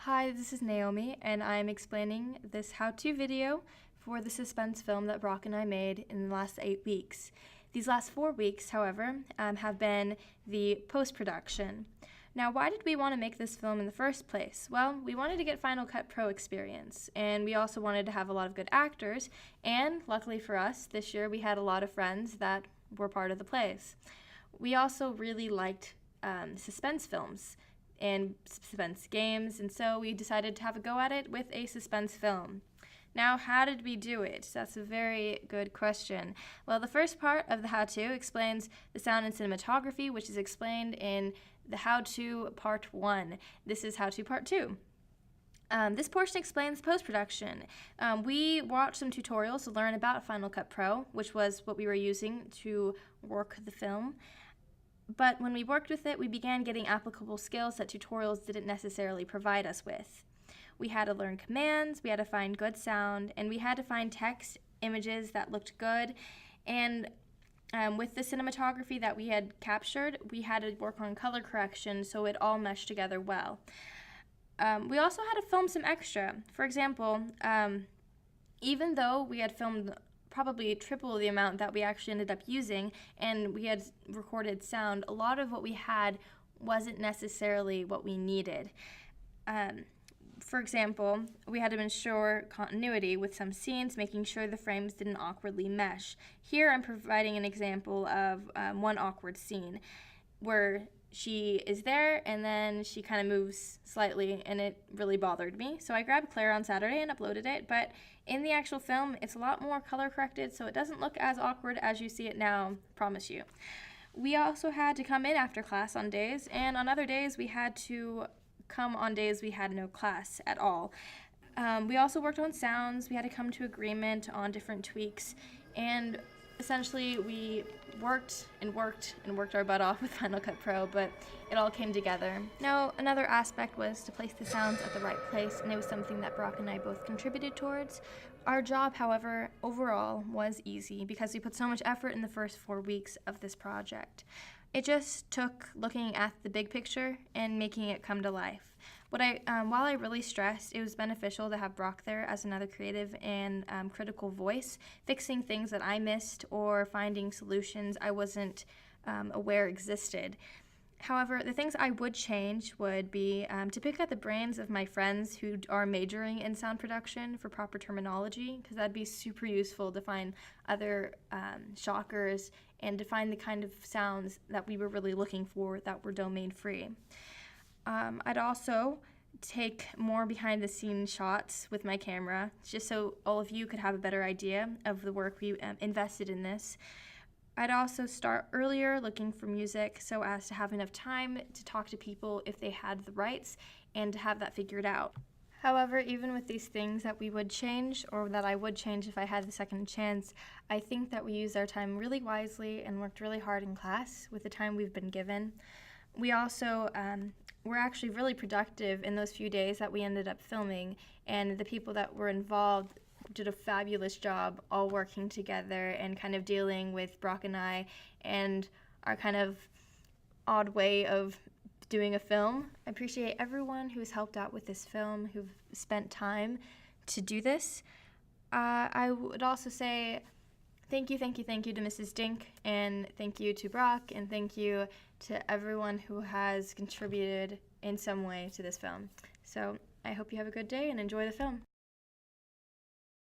Hi, this is Naomi, and I'm explaining this how-to video for the suspense film that Brock and I made in the last 8 weeks. These last 4 weeks, however, have been the post-production. Now, why did we want to make this film in the first place? Well, we wanted to get Final Cut Pro experience, and we also wanted to have a lot of good actors, and luckily for us, this year we had a lot of friends that were part of the plays. We also really liked suspense films and suspense games, and so we decided to have a go at it with a suspense film. Now, how did we do it? That's a very good question. Well, the first part of the how-to explains the sound and cinematography, which is explained in the how-to part 1. This is how-to part 2. This portion explains post-production. We watched some tutorials to learn about Final Cut Pro, which was what we were using to work the film. But when we worked with it, we began getting applicable skills that tutorials didn't necessarily provide us with. We had to learn commands, we had to find good sound, and we had to find text, images that looked good. And with the cinematography that we had captured, we had to work on color correction so it all meshed together well. We also had to film some extra. For example, even though we had filmed probably triple the amount that we actually ended up using, and we had recorded sound, a lot of what we had wasn't necessarily what we needed. For example, we had to ensure continuity with some scenes, making sure the frames didn't awkwardly mesh. Here I'm providing an example of one awkward scene where she is there and then she kind of moves slightly, and it really bothered me. So I grabbed Claire on Saturday and uploaded it, but in the actual film it's a lot more color corrected, so it doesn't look as awkward as you see it now, promise you. We also had to come in after class on days, and on other days we had to come on days we had no class at all. We also worked on sounds. We had to come to agreement on different tweaks, and essentially we worked our butt off with Final Cut Pro, but it all came together. Now, another aspect was to place the sounds at the right place, and it was something that Brock and I both contributed towards. Our job, however, overall was easy because we put so much effort in the first 4 weeks of this project. It just took looking at the big picture and making it come to life. While I really stressed, it was beneficial to have Brock there as another creative and critical voice, fixing things that I missed or finding solutions I wasn't aware existed. However, the things I would change would be to pick at the brains of my friends who are majoring in sound production for proper terminology, because that'd be super useful to find other shockers and to find the kind of sounds that we were really looking for that were domain free. I'd also take more behind the scenes shots with my camera, just so all of you could have a better idea of the work we invested in this. I'd also start earlier looking for music so as to have enough time to talk to people if they had the rights and to have that figured out. However, even with these things that we would change, or that I would change if I had the second chance, I think that we used our time really wisely and worked really hard in class with the time we've been given. We also were actually really productive in those few days that we ended up filming, and the people that were involved did a fabulous job all working together and kind of dealing with Brock and I and our kind of odd way of doing a film. I appreciate everyone who's helped out with this film, who've spent time to do this. I would also say thank you to Mrs. Dink, and thank you to Brock, and thank you to everyone who has contributed in some way to this film. So I hope you have a good day and enjoy the film.